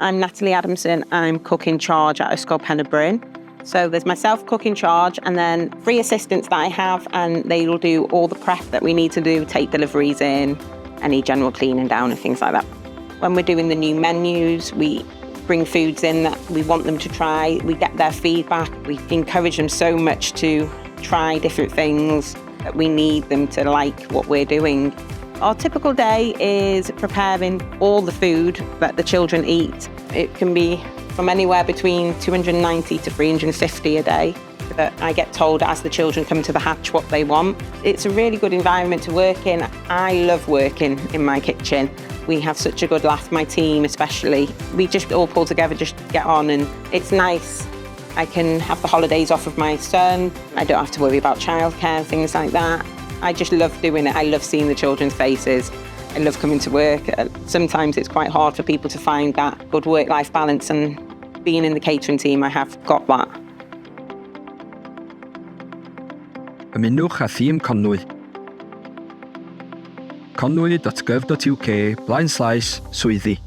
I'm Natalie Adamson. I'm cook in charge at Ysgol Pen. So there's myself, cook in charge, and then 3 assistants that I have, and they will do all the prep that we need to do, take deliveries in, any general cleaning down and things like that. When we're doing the new menus, we bring foods in that we want them to try. We get their feedback. We encourage them so much to try different things that we need them to like what we're doing. Our typical day is preparing all the food that the children eat. It can be from anywhere between 290 to 350 a day that I get told as the children come to the hatch what they want. It's a really good environment to work in. I love working in my kitchen. We have such a good laugh, my team especially. We just all pull together, just get on, and it's nice. I can have the holidays off of my son. I don't have to worry about childcare, things like that. I just love doing it. I love seeing the children's faces. I love coming to work. Sometimes it's quite hard for people to find that good work-life balance, and being in the catering team, I have got that. Ymunwch â thîm Conwy. conwy.gov.uk/swyddi.